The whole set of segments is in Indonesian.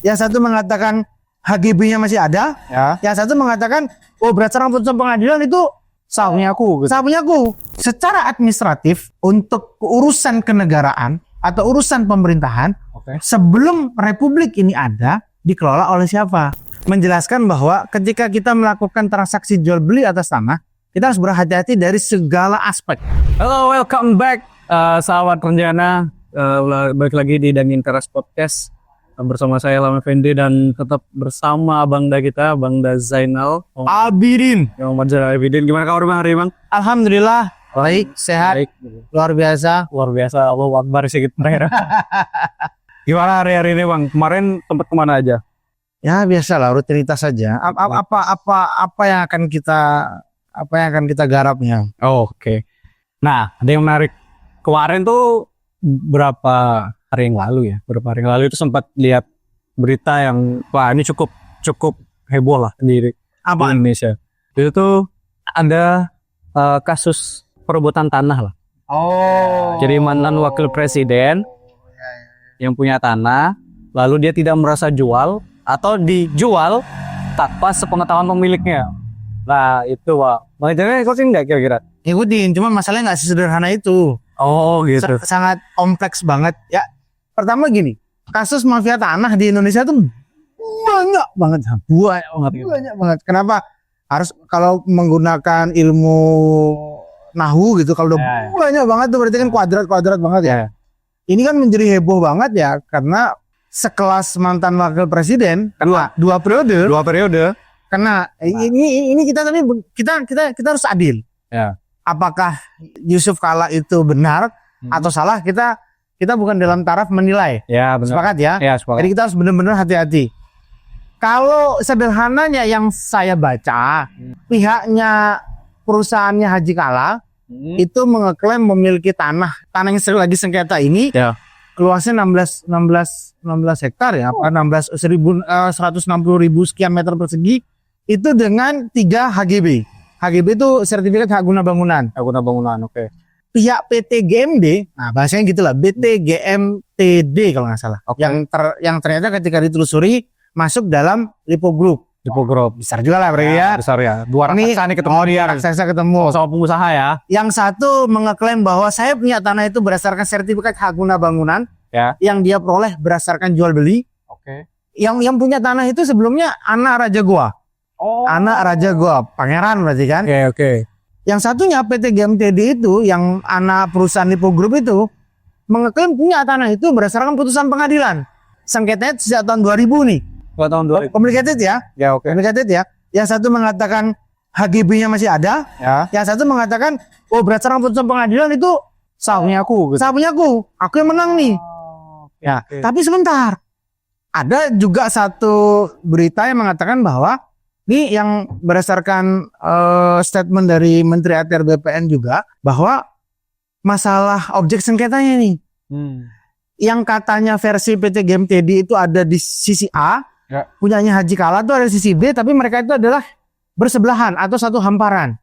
Yang satu mengatakan HGB-nya masih ada, Ya. yang satu mengatakan berdasarkan putusan pengadilan itu Sah punya aku. sah punya aku. Secara administratif untuk urusan kenegaraan atau urusan pemerintahan, Oke. sebelum republik ini ada, dikelola oleh siapa? Menjelaskan bahwa ketika kita melakukan transaksi jual beli atas tanah, kita harus berhati-hati dari segala aspek. Halo, welcome back, sahabat rencana. Balik lagi di Dangin Teras Podcast bersama saya Lama Fendi dan tetap bersama Bangda kita, Bangda Zainal. Abidin. Muhammad Zainal Abidin. Gimana kabar Bang hari Bang? Alhamdulillah baik, sehat, Baik. luar biasa. Luar biasa. Allahu Akbar sedikit terakhir. Gimana hari-hari ini Bang? Kemarin tempat kemana aja? Ya biasalah, rutinitas saja. Apa yang akan kita garapnya? Oh, oke. Nah, ada yang menarik. Kemarin tuh berapa hari yang lalu ya? Beberapa hari yang lalu itu sempat lihat berita yang wah ini cukup heboh lah di Indonesia. Itu tuh ada kasus perebutan tanah lah. Oh. Jadi mantan wakil presiden yang punya tanah, lalu dia tidak merasa jual atau dijual tanpa sepengetahuan pemiliknya. Nah itu wah, makanya ikutin nggak kira-kira? Ikutin, cuma masalahnya nggak sesederhana itu. Oh gitu. Sangat kompleks banget. Ya, pertama gini, kasus mafia tanah di Indonesia tuh banyak banget, banyak banget. Kenapa? Harus kalau menggunakan ilmu nahu gitu, kalau udah banyak banget tuh berarti kan kuadrat banget ya. Ini kan menjadi heboh banget ya karena sekelas mantan wakil presiden dua periode karena ini kita harus adil. Ya. Apakah Yusuf Kala itu benar atau salah, kita bukan dalam taraf menilai. Ya benar. Sepakat ya? Ya sepakat. Jadi kita harus benar-benar hati-hati. Kalau sederhananya yang saya baca, pihaknya perusahaannya Haji Kala itu mengeklaim memiliki tanah yang lagi sengketa ini. Ya. Luasnya 16 hektar ya, 160.000 sekian meter persegi itu dengan 3 HGB. HGB itu sertifikat hak guna bangunan. Hak guna bangunan, oke. Pihak PT GMD, nah bahasanya gitulah, PT GMTD kalau nggak salah. Okay. Yang ternyata ketika ditelusuri masuk dalam Lipo Group. Lipo Group. Besar juga lah berarti ya. Besar ya. Dua raksasa nih ketemu dia. Raksasa ketemu. Sama pengusaha ya. Yang satu mengeklaim bahwa saya punya tanah itu berdasarkan sertifikat hak guna bangunan. Ya. Yang dia peroleh berdasarkan jual beli. Oke. Yang punya tanah itu sebelumnya anak Raja Goa. Oh. Anak Raja Goa, pangeran berarti kan. Oke. Yang satunya PT GMTD itu, yang anak perusahaan Lipo Group itu mengeklaim punya tanah itu berdasarkan putusan pengadilan. Sengketanya sejak tahun 2000 nih. Tahun 2000. Complicated ya. Ya oke. Complicated ya. Yang satu mengatakan HGB-nya masih ada. Ya. Yang satu mengatakan berdasarkan putusan pengadilan itu sah punya aku. Gitu. Sah punya aku. Aku yang menang nih. Ya. Tapi sebentar. Ada juga satu berita yang mengatakan bahwa ini yang berdasarkan statement dari Menteri ATR BPN juga bahwa masalah objek sengketanya nih. Yang katanya versi PT GMTD itu ada di sisi A, punyanya Haji Kala itu ada di sisi B, tapi mereka itu adalah bersebelahan atau satu hamparan.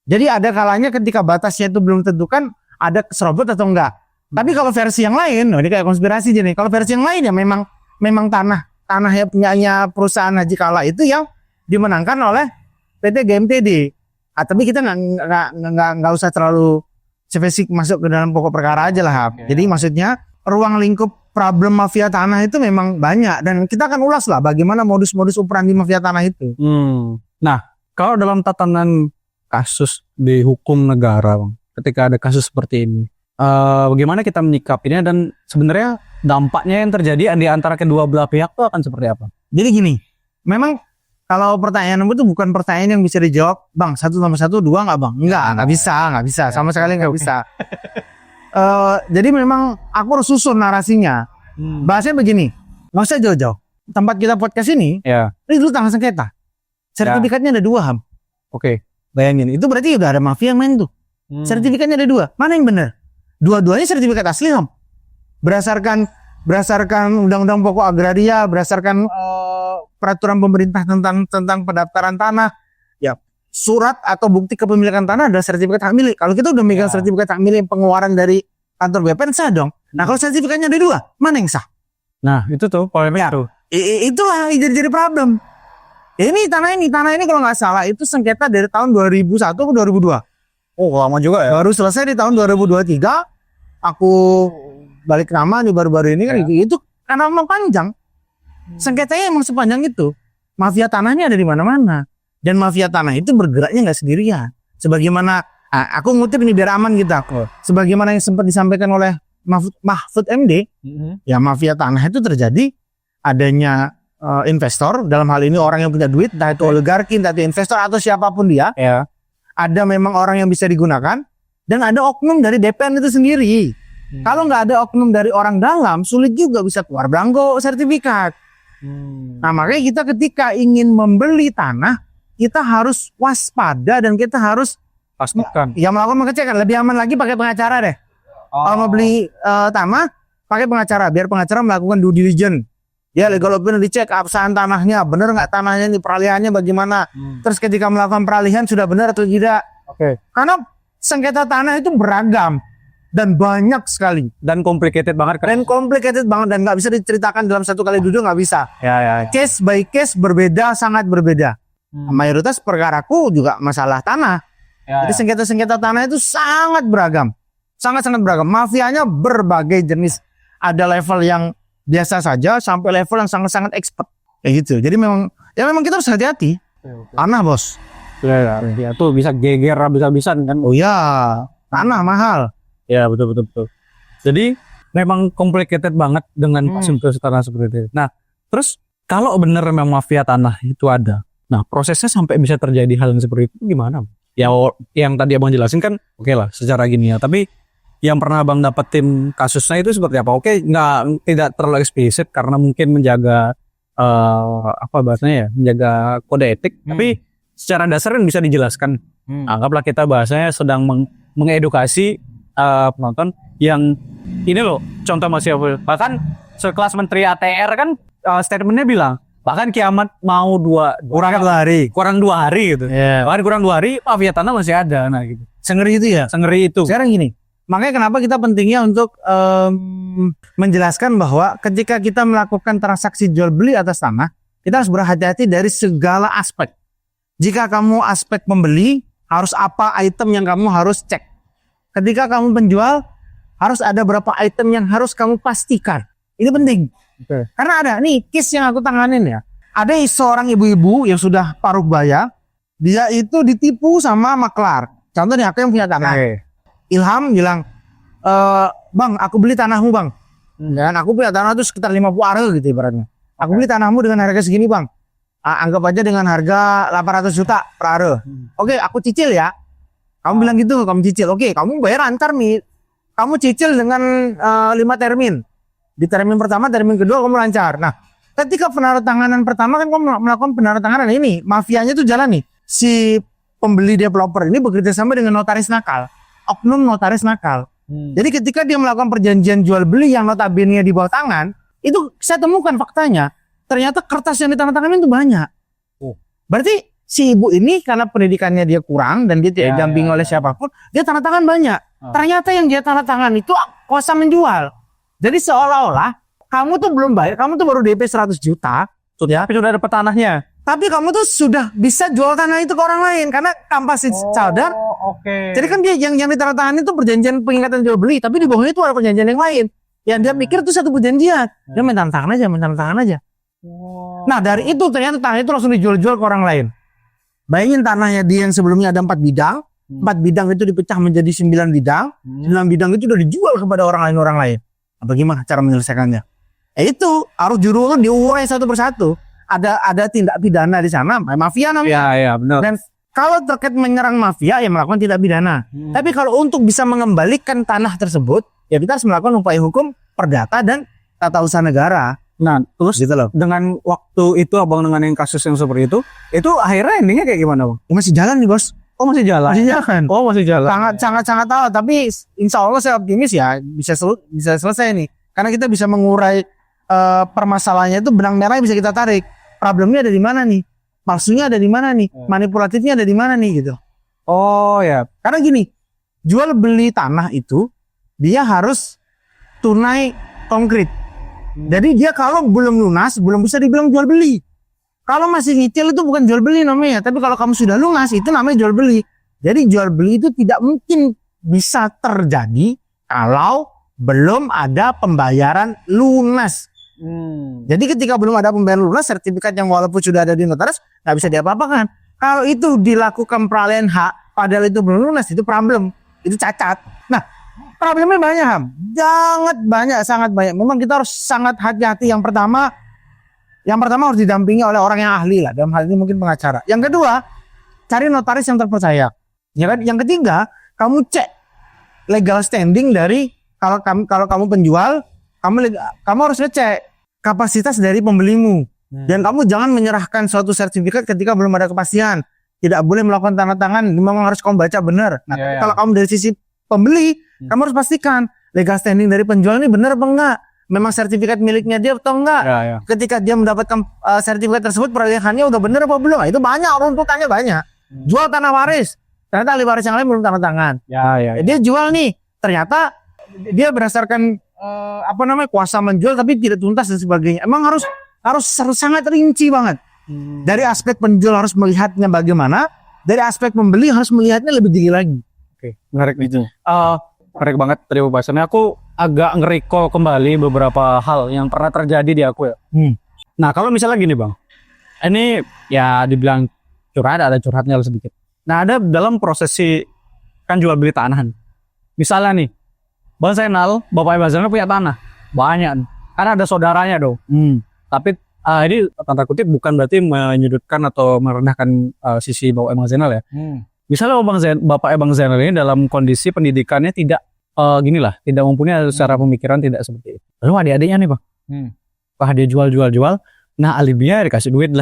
Jadi ada kalanya ketika batasnya itu belum tentukan ada keserobot atau enggak. Tapi kalau versi yang lain, ini kayak konspirasi jadi. Kalau versi yang lain ya memang tanah yang punyanya perusahaan Haji Kala itu yang dimenangkan oleh PT GMTD. Tapi kita nggak usah terlalu spesifik masuk ke dalam pokok perkara aja lah. Okay. Jadi maksudnya ruang lingkup problem mafia tanah itu memang banyak dan kita akan ulas lah bagaimana modus-modus operandi mafia tanah itu. Nah, kalau dalam tatanan kasus di hukum negara, Bang, ketika ada kasus seperti ini, bagaimana kita menyikapinya dan sebenarnya dampaknya yang terjadi di antara kedua belah pihak itu akan seperti apa? Jadi gini, memang kalau pertanyaan itu bukan pertanyaan yang bisa dijawab, Bang, 1 tambah 1 2 nggak Bang? Nggak bisa, sama sekali nggak bisa. Jadi memang aku harus susun narasinya. Bahasanya begini, nggak usah jauh-jauh. Tempat kita podcast ini dulu tanah sengketa. Sertifikatnya ada 2 Ham. Oke. Bayangin, itu berarti udah ada mafia yang main tuh. Sertifikatnya ada 2, mana yang benar? Dua-duanya sertifikat asli Ham. Berdasarkan undang-undang pokok agraria, berdasarkan peraturan pemerintah tentang pendaftaran tanah, ya surat atau bukti kepemilikan tanah adalah sertifikat hak milik. Kalau kita udah megang sertifikat hak milik pengeluaran dari kantor BPN sah dong. Nah kalau sertifikatnya ada 2, mana yang sah? Nah itu tuh polemik tuh. Itulah yang jadi problem. Ini tanah ini kalau nggak salah itu sengketa dari tahun 2001 ke 2002. Oh, lama juga ya. Baru selesai di tahun 2023. Aku balik nama nih baru-baru ini kan itu karena memang panjang. Sengketanya emang sepanjang itu. Mafia tanahnya ada di mana-mana. Dan mafia tanah itu bergeraknya nggak sendirian. Sebagaimana aku ngutip ini biar aman kita. Sebagaimana yang sempat disampaikan oleh Mahfud MD, ya mafia tanah itu terjadi adanya investor, dalam hal ini orang yang punya duit, entah itu oligarki, entah itu investor atau siapapun dia. Ya. Ada memang orang yang bisa digunakan dan ada oknum dari DPR itu sendiri. Kalau nggak ada oknum dari orang dalam, sulit juga bisa keluar belangko sertifikat. Nah makanya kita ketika ingin membeli tanah, kita harus waspada dan kita harus Pastikan. ya melakukan pengecekan. Lebih aman lagi pakai pengacara deh. Kalau mau beli tanah, pakai pengacara biar pengacara melakukan due diligence. Ya legal opinion dicek absahan tanahnya, bener nggak tanahnya ini, peralihannya bagaimana. Terus ketika melakukan peralihan sudah benar atau tidak. Oke. Karena sengketa tanah itu beragam dan banyak sekali Dan complicated banget kan. dan complicated banget dan nggak bisa diceritakan dalam satu kali duduk, nggak bisa. Ya. Case by case berbeda, sangat berbeda. Mayoritas perkaraku juga masalah tanah. Jadi sengketa-sengketa tanah itu sangat beragam, sangat-sangat beragam. Mafianya berbagai jenis. Ada level yang biasa saja sampai level yang sangat-sangat expert kayak gitu. Jadi memang kita harus hati-hati. Tanah bos. Ya tuh bisa geger habis-habisan kan. Oh ya, tanah mahal. Ya betul. Jadi memang complicated banget dengan kasus tanah seperti itu. Nah terus kalau bener memang mafia tanah itu ada, nah prosesnya sampai bisa terjadi hal yang seperti itu gimana? Ya yang tadi abang jelasin kan oke lah secara gini ya, tapi yang pernah abang dapetin kasusnya itu seperti apa? Oke, tidak terlalu eksplisit karena mungkin menjaga apa bahasanya ya, menjaga kode etik. Tapi secara dasar kan bisa dijelaskan. Anggaplah kita bahasanya sedang mengedukasi penonton yang ini loh, contoh masih apa? Bahkan sekelas Menteri ATR kan statementnya bilang bahkan kiamat mau kurang 2 hari gitu. Yeah. Bahkan kurang 2 hari mafia tanah masih ada, nah gitu. Sengeri itu ya. Sengeri itu. Sekarang gini, makanya kenapa kita pentingnya untuk menjelaskan bahwa ketika kita melakukan transaksi jual beli atas tanah, kita harus berhati-hati dari segala aspek. Jika kamu aspek pembeli, harus apa item yang kamu harus cek. Ketika kamu penjual, harus ada berapa item yang harus kamu pastikan. Ini penting. Karena ada nih case yang aku tanganin ya. Ada seorang ibu-ibu yang sudah paruh baya, dia itu ditipu sama maklar. Contohnya aku yang punya tanah. Ilham bilang, bang, aku beli tanahmu bang. Dan aku punya tanah itu sekitar 50 are gitu ibaratnya. Aku beli tanahmu dengan harga segini bang. Anggap aja dengan harga 800 juta per are. Oke, aku cicil ya. Kamu bilang gitu, kamu cicil. Oke, kamu bayar antar nih. Kamu cicil dengan 5 termin. Di termin pertama, termin kedua kamu lancar. Nah, ketika penandatanganan pertama kan kamu melakukan penandatanganan ini, mafianya tuh jalan nih. Si pembeli developer ini bekerja sama dengan notaris nakal, oknum notaris nakal. Jadi ketika dia melakukan perjanjian jual beli yang notabene di bawah tangan, itu saya temukan faktanya, ternyata kertas yang ditandatangani itu banyak. Berarti si ibu ini karena pendidikannya dia kurang dan dia tidak didampingi oleh siapapun, dia tanda tangan banyak. Ternyata yang dia tanda tangan itu kuasa menjual. Jadi seolah-olah kamu tuh belum bayar, kamu tuh baru DP 100 juta, ya, Tapi sudah dapat tanahnya. tapi kamu tuh sudah bisa jual tanah itu ke orang lain karena kampas cadar. Oke. Jadi kan dia yang ditandatangani itu perjanjian pengingatan jual beli, tapi di bawahnya itu ada perjanjian yang lain. Yang dia mikir itu satu perjanjian. Dia main tanda tangan aja. Nah dari itu ternyata tanah itu langsung dijual-jual ke orang lain. Bayangin tanahnya dia yang sebelumnya ada 4 bidang, 4 bidang itu dipecah menjadi 9 bidang, 9 bidang itu udah dijual kepada orang lain. Bagaimana cara menyelesaikannya? Itu harus juru diurai satu persatu. Ada tindak pidana di sana, mafia namanya. Iya, benar. Dan kalau terkait menyerang mafia ya melakukan tindak pidana. Tapi kalau untuk bisa mengembalikan tanah tersebut, ya kita harus melakukan upaya hukum perdata dan tata usaha negara. Nah, terus Gitu loh. dengan waktu itu abang dengan yang kasus yang seperti itu akhirnya endingnya kayak gimana bang? Masih jalan nih bos. Oh masih jalan? Masih jalan. Oh masih jalan. Sangat tahu. Tapi insya Allah saya optimis ya bisa selesai nih. Karena kita bisa mengurai permasalahannya itu benang merah bisa kita tarik. Problemnya ada di mana nih? Palsunya ada di mana nih? Manipulatifnya ada di mana nih gitu. Oh ya. Karena gini, jual beli tanah itu dia harus tunai konkret. Jadi dia kalau belum lunas, belum bisa dibilang jual beli. Kalau masih nyicil itu bukan jual beli namanya, tapi kalau kamu sudah lunas itu namanya jual beli. Jadi jual beli itu tidak mungkin bisa terjadi kalau belum ada pembayaran lunas. Jadi ketika belum ada pembayaran lunas, sertifikat yang walaupun sudah ada di notaris nggak bisa diapa-apakan. Kalau itu dilakukan peralihan hak, padahal itu belum lunas, itu problem, itu cacat. Nah, problemnya banyak, Ham. Sangat banyak. Memang kita harus sangat hati-hati. Yang pertama harus didampingi oleh orang yang ahli lah. Dalam hal ini mungkin pengacara. Yang kedua, cari notaris yang terpercaya. Ya kan? Yang ketiga, kamu cek legal standing dari kalau kamu penjual, kamu harus ngecek kapasitas dari pembelimu. Dan kamu jangan menyerahkan suatu sertifikat ketika belum ada kepastian. Tidak boleh melakukan tanda tangan, memang harus kamu baca benar. Nah, kalau kamu dari sisi pembeli, kamu harus pastikan legal standing dari penjual ini benar apa enggak. Memang sertifikat miliknya dia atau enggak. Ketika dia mendapatkan sertifikat tersebut, peralihannya udah benar apa belum. Nah, itu banyak, runtutannya banyak. Jual tanah waris, ternyata ahli waris yang lain belum tanda tangan. Dia jual nih, ternyata dia berdasarkan kuasa menjual tapi tidak tuntas dan sebagainya. Emang harus sangat rinci banget. Dari aspek penjual harus melihatnya bagaimana, dari aspek pembeli harus melihatnya lebih tinggi lagi. Oke, menarik itu. Menarik banget tadi pembahasannya. Aku agak nge-recall kembali beberapa hal yang pernah terjadi di aku ya. Nah, kalau misalnya gini Bang, ini ya dibilang curhat, ada curhatnya sedikit. Nah, ada dalam prosesi kan jual beli tanah. Misalnya nih, Bang Zainal, Bapak Bang Zainal punya tanah banyak, karena ada saudaranya dong. Tapi ini tanda kutip bukan berarti menyudutkan atau merendahkan sisi Bapak Bang Zainal ya. Misalnya Bapak Bang Zainal ini dalam kondisi pendidikannya tidak tidak mempunyai secara pemikiran tidak seperti itu. Lalu adik-adiknya nih Bang, wah dia jual. Nah alibinya dikasih duit,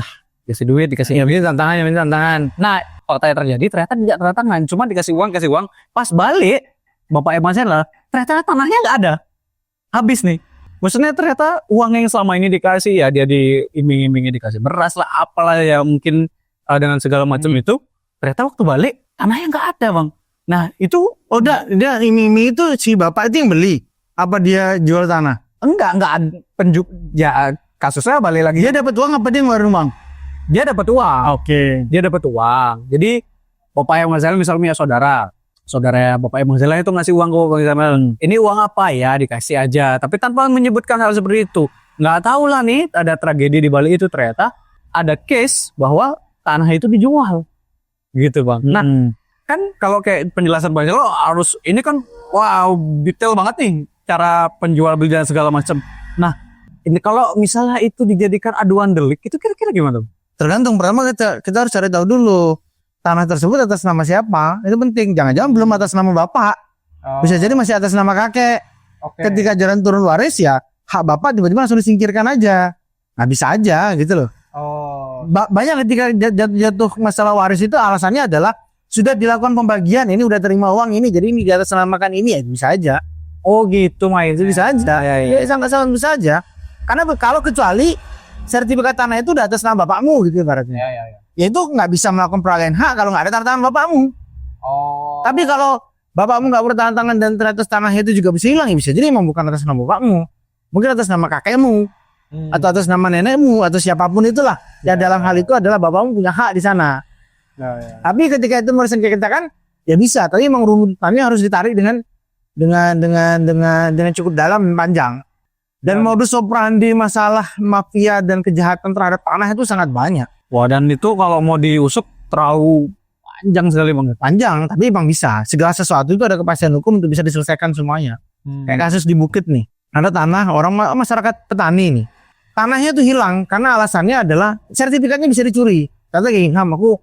dikasih tantangan. Nah faktanya terjadi ternyata tidak tanda tangan, cuma dikasih uang. Pas balik Bapak Bang Zainal ternyata tanahnya nggak ada, habis nih. Maksudnya ternyata uang yang selama ini dikasih ya dia diiming-imingi dikasih beras lah apalah ya mungkin dengan segala macam itu ternyata waktu balik tanahnya nggak ada Bang. Nah itu udah dia iming-iming itu si bapak itu yang beli apa dia jual tanah? Enggak ya kasusnya balik lagi. Dia dapat uang apa dia ngeluarin uang? Dia dapat uang. Dia dapat uang. Jadi Bapak yang misalnya punya saudara Bapak Bang Zainal itu ngasih uang ke Bang Zainal. Ini uang apa ya? Dikasih aja. Tapi tanpa menyebutkan hal seperti itu. Nggak tahu lah nih ada tragedi di balik itu, ternyata ada case bahwa tanah itu dijual. Gitu Bang. Nah kan kalau kayak penjelasan Bang Zainal harus ini kan wow detail banget nih cara penjual beli dan segala macam. Nah ini kalau misalnya itu dijadikan aduan delik itu kira-kira gimana? Tergantung. Pertama kita harus cari tahu dulu tanah tersebut atas nama siapa, itu penting. Jangan-jangan belum atas nama bapak, bisa jadi masih atas nama kakek. Ketika jalan turun waris ya hak bapak tiba-tiba langsung disingkirkan aja, nggak bisa aja gitu loh. Banyak ketika jatuh masalah waris itu alasannya adalah sudah dilakukan pembagian, ini udah terima uang ini, jadi ini di atas namakan ini ya bisa aja. Oh gitu Mai, itu bisa aja. Ya sangat bisa aja. Karena kalau kecuali sertifikat tanah itu udah atas nama bapakmu gitu ibaratnya. Ya itu nggak bisa melakukan peralihan hak kalau nggak ada tanda tangan bapakmu. Tapi kalau bapakmu nggak bertanda tangan dan ternyata tanah itu juga bisa hilang, ya bisa jadi memang bukan atas nama bapakmu, mungkin atas nama kakekmu atau atas nama nenekmu atau siapapun itulah. Ya dalam hal itu adalah bapakmu punya hak di sana. Tapi ketika itu merusak kita kan ya bisa, tapi memang runtutannya harus ditarik dengan cukup dalam dan panjang. Dan modus operandi masalah mafia dan kejahatan terhadap tanah itu sangat banyak. Wah, dan itu kalau mau diusuk terlalu panjang sekali Bang. Panjang, tapi Bang bisa. Segala sesuatu itu ada kepastian hukum untuk bisa diselesaikan semuanya. Kayak kasus di Bukit nih. Ada tanah orang masyarakat petani nih. Tanahnya itu hilang karena alasannya adalah sertifikatnya bisa dicuri. Kata kayak Ham, aku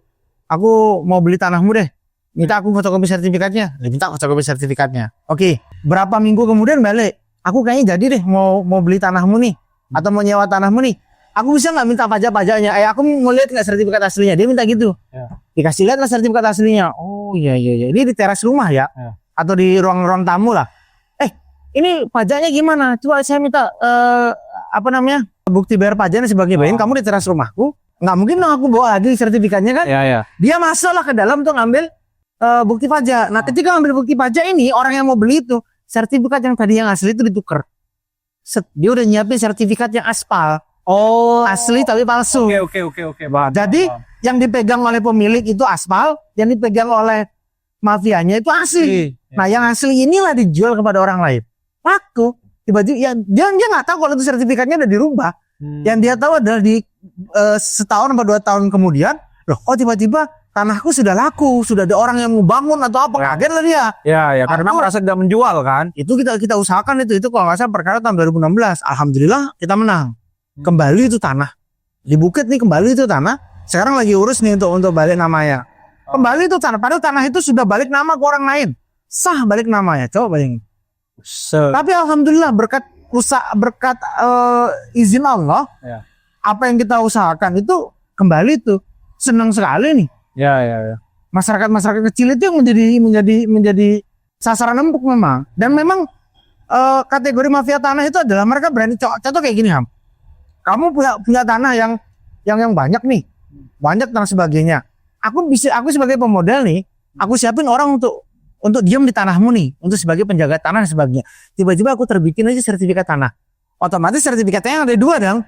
mau beli tanahmu deh. Minta aku fotokopi sertifikatnya. Minta fotokopi sertifikatnya. Oke, berapa minggu kemudian balik. Aku kayaknya jadi deh mau beli tanahmu nih atau mau nyewa tanahmu nih. Aku bisa nggak minta pajak-pajaknya? Aku mau lihat nggak sertifikat aslinya? Dia minta gitu. Dikasih lihat lah sertifikat aslinya. Oh iya. Ini di teras rumah ya? Atau di ruang-ruang tamu lah. Ini pajaknya gimana? Coba saya minta bukti bayar pajaknya sebagai bagian. Kamu di teras rumahku. Nggak mungkin dong aku bawa lagi sertifikatnya kan? Dia masuklah ke dalam tuh ngambil bukti pajak. Nah ketika ngambil bukti pajak ini orang yang mau beli itu sertifikat yang tadi yang asli itu ditukar dia udah nyiapin sertifikat yang aspal. Oh, Asli tapi palsu. Oke. Paham. Jadi yang dipegang oleh pemilik itu aspal, yang dipegang oleh mafianya itu asli. Nah, yang asli inilah dijual kepada orang lain. Laku. Tiba-tiba ya, dia nggak tahu kalau itu sertifikatnya udah dirubah. Yang dia tahu adalah di setahun atau 2 tahun kemudian, loh, kok tiba-tiba tanahku sudah laku, sudah ada orang yang mau bangun atau apa, kaget lah dia. Ya, karena Aku- merasa tidak menjual kan. Itu kita usahakan itu kalau nggak salah perkara tahun 2016. Alhamdulillah kita menang. Kembali itu tanah. Di Bukit nih kembali itu tanah. Sekarang lagi urus nih untuk balik namanya. Kembali itu tanah. Padahal tanah itu sudah balik nama ke orang lain. Sah balik namanya. Coba bayangin. Tapi alhamdulillah berkat izin Allah, Ya. apa yang kita usahakan itu kembali itu. Senang sekali nih. Ya. Masyarakat kecil itu yang menjadi sasaran empuk memang. Dan memang kategori mafia tanah itu adalah mereka berani contoh kayak gini, Ham. Kamu punya tanah yang banyak nih. Banyak dan sebagainya. Aku sebagai pemodal nih, aku siapin orang untuk diam di tanahmu nih, untuk sebagai penjaga tanah dan sebagainya. Tiba-tiba aku terbitin aja sertifikat tanah. Otomatis sertifikatnya yang ada 2 dong.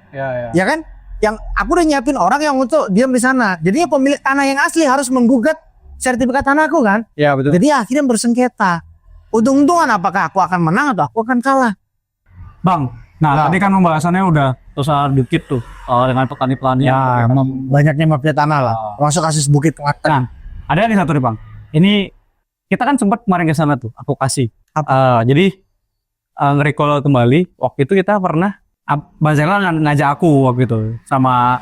Ya kan? Yang aku udah nyiapin orang yang untuk diam di sana. Jadinya pemilik tanah yang asli harus menggugat sertifikat tanahku kan. Ya, betul. Jadi akhirnya bersengketa. Untung-untungan apakah aku akan menang atau aku akan kalah. Bang, tadi kan pembahasannya udah soal dikit tuh dengan petani-petani. Ya, banyaknya mafia tanah lah. Masuk kasus Bukit Klaten. Nah, ada nih satu nih Bang. Ini kita kan sempat kemarin ke sana tuh, aku kasih. Jadi nge-recall kembali, waktu itu kita pernah Bang Zainal ngajak aku waktu itu sama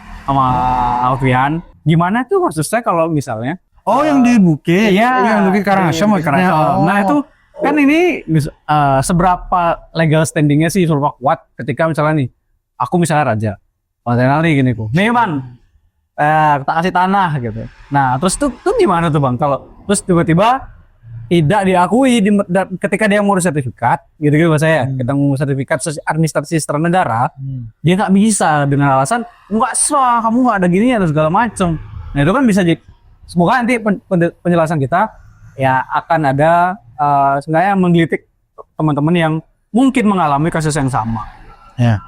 Alfian. Gimana tuh maksudnya kalau misalnya Oh, yang di Bukit. yang Bukit Karangasem. Nah, itu kan ini seberapa legal standingnya sih seberapa kuat ketika misalnya nih aku misalnya raja Bang Zainal nih gini kok nih Bang kita kasih tanah gitu. Nah terus tuh gimana tuh Bang kalau terus tiba-tiba tidak diakui ketika dia ngurus sertifikat gitu bahasa saya kita ngurus sertifikat administrasi secara negara dia nggak bisa dengan alasan nggak sah kamu nggak ada gini atau segala macam. Nah itu kan bisa jadi semoga nanti penjelasan kita ya akan ada sebenarnya menggelitik teman-teman yang mungkin mengalami kasus yang sama. Ya.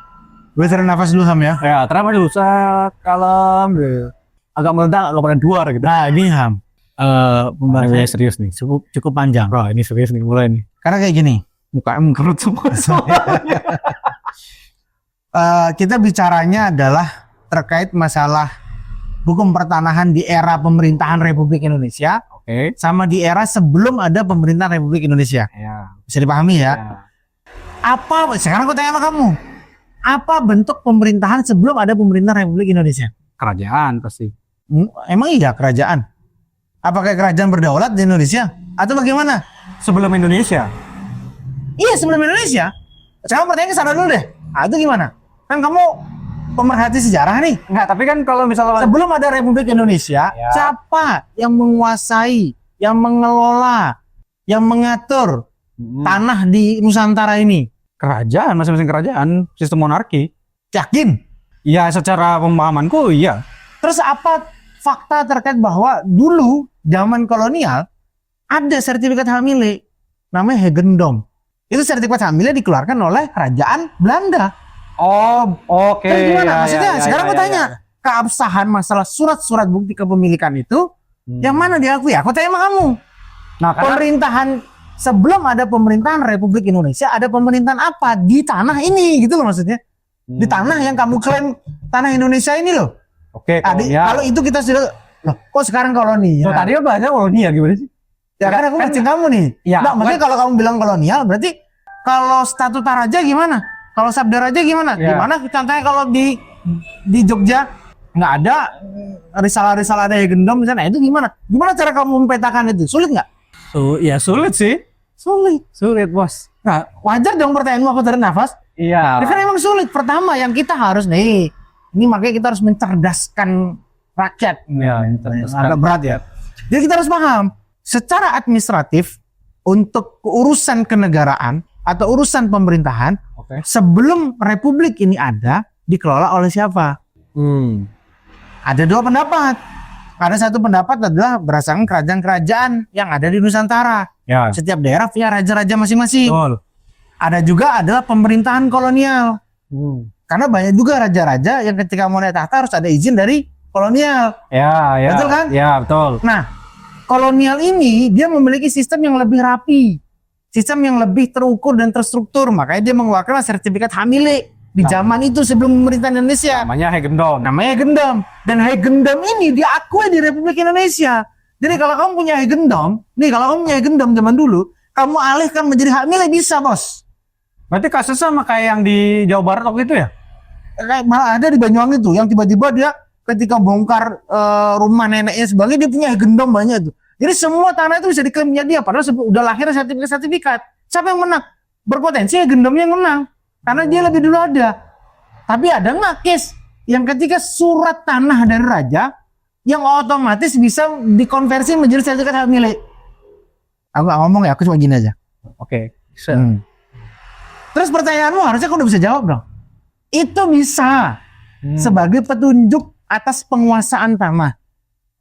Gue tarik nafas dulu, Ham ya. Ya, terima dulu saya kalem agak meledak agak pada duar gitu. Nah, ini Ham. Pembahasannya Serius nih. cukup panjang. Bro, ini serius nih mulai nih. Karena kayak gini. Mukanya mengkerut semua. Kita bicaranya adalah terkait masalah hukum pertanahan di era pemerintahan Republik Indonesia Oke. sama di era sebelum ada pemerintahan Republik Indonesia. Ya. Bisa dipahami ya? Apa sekarang aku tanya sama kamu? Apa bentuk pemerintahan sebelum ada pemerintahan Republik Indonesia? Kerajaan pasti. Emang iya kerajaan? Apakah kerajaan berdaulat di Indonesia? Atau bagaimana? Sebelum Indonesia. Iya sebelum Indonesia. Sekarang pertanyaan ke sana dulu deh. Itu gimana? Kan kamu pemerhati sejarah nih. Enggak, tapi kan kalau misalnya Sebelum ada Republik Indonesia, siapa yang menguasai, yang mengelola, yang mengatur tanah di Nusantara ini? kerajaan, masing-masing kerajaan, sistem monarki. Yakin? Ya, secara pemahamanku iya. Terus apa fakta terkait bahwa dulu zaman kolonial ada sertifikat hak milik namanya Hegendom. Itu sertifikat hak milik dikeluarkan oleh kerajaan Belanda. Oh, oke. Terus gimana? Maksudnya sekarang aku tanya, keabsahan masalah surat-surat bukti kepemilikan itu yang mana diakui? Aku tanya sama kamu. Nah, Pemerintahan sebelum ada pemerintahan Republik Indonesia, ada pemerintahan apa di tanah ini gitu loh maksudnya. Di tanah yang kamu klaim tanah Indonesia ini loh. Oke, Kalau itu kita sudah loh, kok sekarang kolonial? tadi apa bahasanya kolonial gimana sih? Ya kan aku mancing kamu nih. Ya, Nah, maksudnya kalau kamu bilang kolonial berarti kalau statuta raja gimana? Kalau sabda raja gimana? Ya. Gimana contohnya kalau di Jogja nggak ada risalah-risalah ada Hegendom misalnya, itu gimana? Gimana cara kamu mempetakan itu? Sulit nggak? Ya sulit sih. Sulit bos. Nah, wajar dong pertanyaanmu, aku tarik nafas. Iya. Ini kan emang sulit. Pertama yang kita harus ini makanya kita harus mencerdaskan rakyat. Ya, Agak berat ya. Jadi kita harus paham secara administratif untuk urusan kenegaraan atau urusan pemerintahan sebelum republik ini ada dikelola oleh siapa? Ada dua pendapat. Ada satu pendapat adalah berdasarkan kerajaan-kerajaan yang ada di Nusantara. Ya. Setiap daerah punya raja-raja masing-masing. Betul. ada juga adalah pemerintahan kolonial. Karena banyak juga raja-raja yang ketika mau naik tahta harus ada izin dari kolonial. Ya, ya. Betul kan? Ya, betul. Nah, kolonial ini dia memiliki sistem yang lebih rapi, sistem yang lebih terukur dan terstruktur. Makanya dia mengeluarkan sertifikat hak milik di zaman itu sebelum pemerintahan Indonesia. Namanya Hegendom. Namanya Hegendom. Dan Hegendom ini diakui di Republik Indonesia. Jadi kalau kamu punya Hegendom, kalau kamu punya Hegendom zaman dulu, kamu alihkan menjadi hak milik bisa, bos. Berarti kasusnya sama kayak yang di Jawa Barat waktu itu ya? Kayak malah ada di Banyuwangi tuh, yang tiba-tiba dia ketika bongkar rumah neneknya sebagainya, dia punya Hegendom banyak tuh. Jadi semua tanah itu bisa diklaimnya dia, padahal udah lahir sertifikat. Siapa yang menang? Berpotensi Hegendomnya yang menang, karena dia lebih dulu ada. Tapi ada nggak case yang ketika surat tanah dari raja yang otomatis bisa dikonversi menjadi sertifikat hak milik? Aku nggak ngomong ya, aku cuma gini aja. Oke. Terus pertanyaanmu harusnya kau udah bisa jawab dong. Itu bisa sebagai petunjuk atas penguasaan tanah.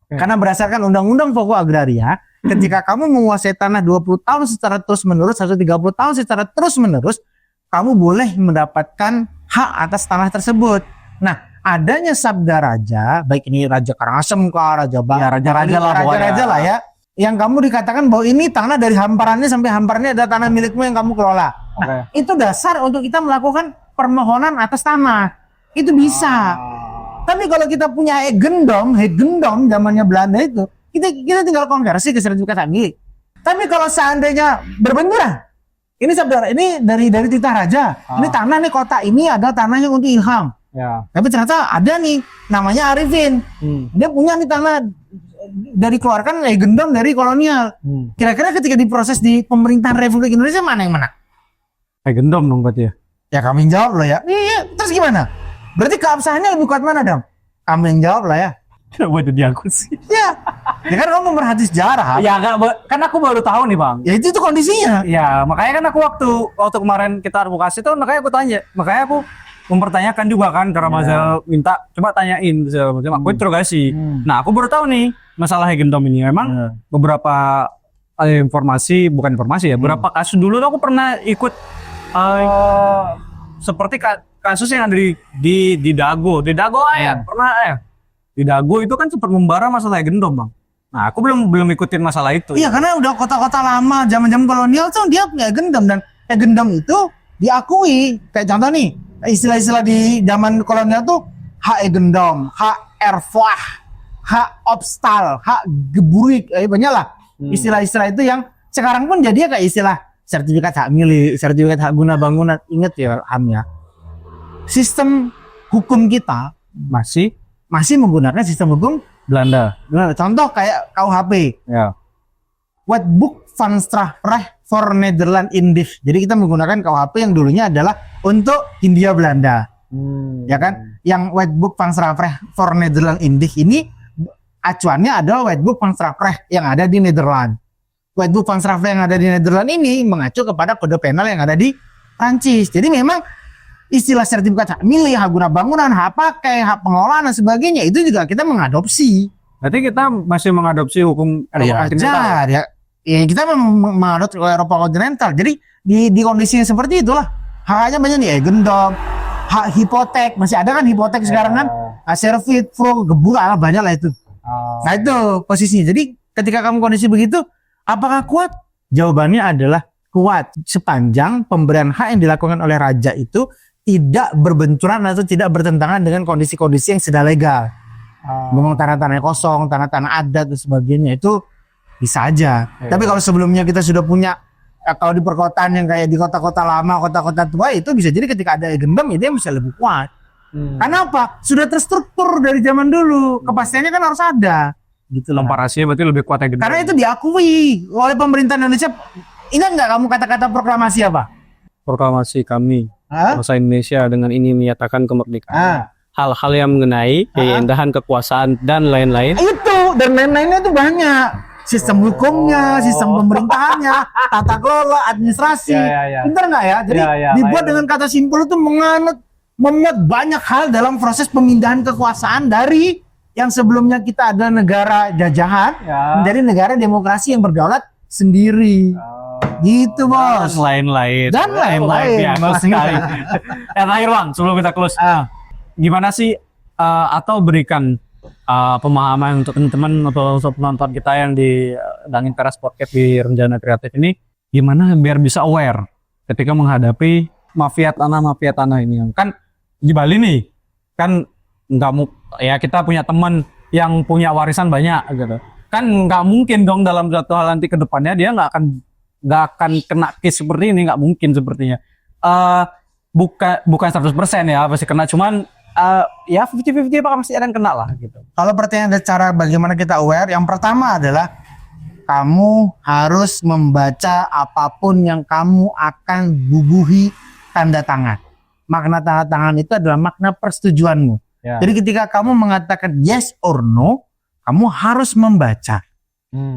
Karena berdasarkan Undang-Undang Pokok Agraria, ketika kamu menguasai tanah 20 tahun secara terus-menerus atau 30 tahun secara terus-menerus, kamu boleh mendapatkan hak atas tanah tersebut. Nah, adanya sabda raja, baik ini Raja Karangasem kah, Raja Bang, raja-raja lah ya, yang kamu dikatakan bahwa ini tanah dari hamparannya sampai hamparannya ada tanah milikmu yang kamu kelola. Nah, itu dasar untuk kita melakukan permohonan atas tanah. Itu bisa. Tapi kalau kita punya Hegendom zamannya Belanda itu, kita tinggal konversi ke sertifikat hak milik. Tapi kalau seandainya berbenturan, ini saudara, ini dari titah raja, ini tanah nih kota ini ada tanahnya untuk Ilham. Ya. Tapi ternyata ada nih namanya Arifin, dia punya nih tanah dari keluarkan Hegendom dari kolonial. Kira-kira ketika diproses di pemerintahan Republik Indonesia mana yang menang? Hegendom dong berarti ya. Ya kami jawab loh ya. Iya, terus gimana? Berarti keabsahannya lebih kuat mana, Dam? Kamu yang jawab lah ya. Kenapa jadi aku sih? Ya, ya kan kamu merhati sejarah. Ya enggak, kan aku baru tahu nih, Bang. Ya itu kondisinya. Ya, makanya kan aku waktu kemarin kita advokasi tuh makanya aku tanya. Makanya aku mempertanyakan juga kan karena Mazel minta coba tanyain sama aku interogasi. Nah, aku baru tahu nih masalah Hegendom ini. Memang beberapa informasi, bukan informasi ya, beberapa kasus dulu tuh aku pernah ikut seperti kasus yang ada di Dago. Di Dago ya, pernah ya. Di Dago itu kan sempat membara masalah Hegendom, Bang. Nah, aku belum ikutin masalah itu. Iya, karena udah kota-kota lama zaman-zaman kolonial tuh dia punya Hegendom, dan Hegendom itu diakui. Kayak contoh nih, istilah-istilah di zaman kolonial tuh hak Hegendom, hak erfwah, hak obstal, hak geburik, banyak lah. Istilah-istilah itu yang sekarang pun jadinya kayak istilah sertifikat hak milik, sertifikat hak guna bangunan. Ingat ya, Ham ya. Sistem hukum kita masih menggunakan sistem hukum Belanda. Contoh kayak KUHP. Ya. Wetboek van Strafrecht voor Nederland Indisch. Jadi kita menggunakan KUHP yang dulunya adalah untuk Hindia Belanda. Ya kan? Yang Wetboek van Strafrecht voor Nederland Indisch ini acuannya adalah Wetboek van Strafrecht yang ada di Nederland. Wetboek van Strafrecht yang ada di Nederland ini mengacu kepada kode penal yang ada di Prancis. Jadi memang istilah sertifikat hak milik, hak guna bangunan, hak pakai, hak pengelolaan dan sebagainya itu juga kita mengadopsi. Berarti kita masih mengadopsi hukum Eropa kontinental. Ya kita mengadopsi Eropa kontinental. Jadi di kondisi yang seperti itulah haknya banyak nih, Hegendom, hak hipotek masih ada kan hipotek sekarang kan, servit, pro, gebur, banyak lah itu. Nah itu posisinya. Jadi ketika kamu kondisi begitu, apakah kuat? Jawabannya adalah kuat sepanjang pemberian hak yang dilakukan oleh raja itu tidak berbenturan atau tidak bertentangan dengan kondisi-kondisi yang sudah legal. Memang tanah-tanah kosong, tanah-tanah adat dan sebagainya itu bisa aja. Tapi kalau sebelumnya kita sudah punya, kalau di perkotaan yang kayak di kota-kota lama, kota-kota tua itu bisa jadi ketika ada Hegendom itu bisa lebih kuat. Karena apa? Sudah terstruktur dari zaman dulu. Kepastiannya kan harus ada. Gitu loh. Komparasinya berarti lebih kuat Hegendom. Karena itu diakui oleh pemerintah Indonesia. Ingat nggak kamu kata-kata proklamasi apa? Proklamasi kami bangsa Indonesia dengan ini menyatakan kemerdekaan. Hal-hal yang mengenai keindahan kekuasaan dan lain-lain. Itu dan lain-lainnya itu banyak. Sistem hukumnya, sistem pemerintahannya, tata kelola, administrasi. Pintar nggak ya? Jadi dibuat dengan kata simpel itu memuat banyak hal dalam proses pemindahan kekuasaan dari yang sebelumnya kita ada negara jajahan menjadi negara demokrasi yang berdaulat sendiri. Gitu bos. Lain-lain. Dan lain-lain. Biasa sekali. Terakhir Bang, sebelum kita close. Gimana sih atau berikan pemahaman untuk teman-teman atau untuk penonton kita yang di Dangin Teras Podcast di Rencana Kreatif ini, gimana biar bisa aware ketika menghadapi mafia tanah ini. Kan di Bali nih, kan nggak mau ya, kita punya teman yang punya warisan banyak gitu. Kan nggak mungkin dong dalam suatu hal nanti ke depannya dia nggak akan kena case seperti ini, nggak mungkin sepertinya. Bukan 100% ya pasti kena, cuman ya 50-50 pasti ada yang kena lah gitu. Kalau pertanyaan ada cara bagaimana kita aware, yang pertama adalah kamu harus membaca apapun yang kamu akan bubuhi tanda tangan. Makna tanda tangan itu adalah makna persetujuanmu. Ya. Jadi ketika kamu mengatakan yes or no, kamu harus membaca.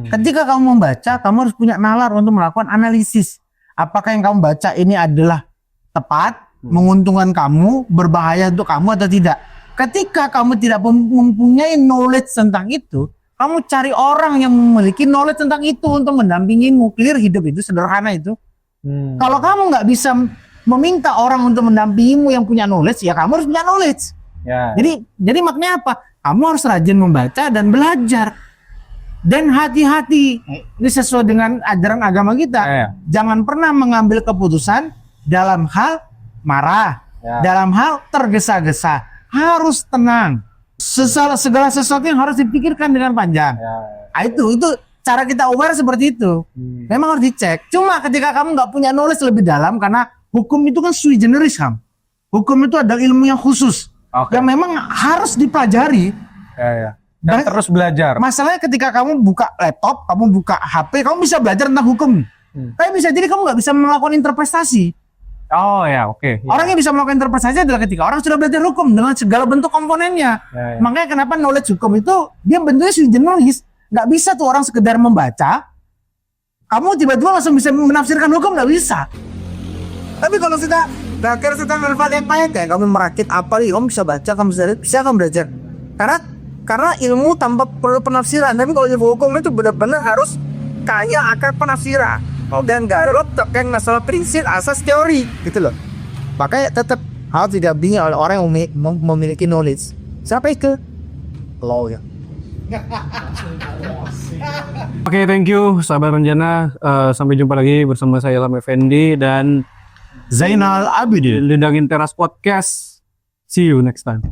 Ketika kamu membaca, kamu harus punya nalar untuk melakukan analisis. Apakah yang kamu baca ini adalah tepat, menguntungkan kamu, berbahaya untuk kamu atau tidak. Ketika kamu tidak mempunyai knowledge tentang itu, kamu cari orang yang memiliki knowledge tentang itu untuk mendampingimu. Clear, hidup itu sederhana itu. Kalau kamu nggak bisa meminta orang untuk mendampingimu yang punya knowledge, ya kamu harus punya knowledge. Ya. Jadi maknanya apa? Kamu harus rajin membaca dan belajar. Dan hati-hati, ini sesuai dengan ajaran agama kita. Jangan pernah mengambil keputusan dalam hal marah, dalam hal tergesa-gesa. Harus tenang. Segala sesuatu yang harus dipikirkan dengan panjang. Itu cara kita aware seperti itu. Memang harus dicek. Cuma ketika kamu nggak punya knowledge lebih dalam, karena hukum itu kan sui generis, Ham. Hukum itu adalah ilmu yang khusus. Yang memang harus dipelajari. Dan terus belajar. Masalahnya ketika kamu buka laptop, kamu buka HP, kamu bisa belajar tentang hukum. Tapi bisa jadi kamu nggak bisa melakukan interpretasi. Oh ya, oke. Orang yang bisa melakukan interpretasi adalah ketika orang sudah belajar hukum dengan segala bentuk komponennya. Makanya kenapa knowledge hukum itu dia bentuknya sui generis. Nggak bisa tuh orang sekedar membaca, kamu tiba-tiba langsung bisa menafsirkan hukum, nggak bisa. Tapi kalau kita belajar tentang yang kayak kamu merakit apa nih, kamu bisa baca, kamu bisa kamu belajar. Karena ilmu tanpa perlu penafsiran. Tapi kalau ilmu hukum itu benar-benar harus kaya akan penafsiran. Dan gak ada tekan masalah prinsip, asas, teori gitu loh. Makanya tetap harus didampingi oleh orang yang memiliki knowledge. Sampai ke law ya. Oke, thank you sahabat Rencana. Sampai jumpa lagi bersama saya Ilham Effendi dan Zainal Abidin di Dangin Teras Podcast. See you next time.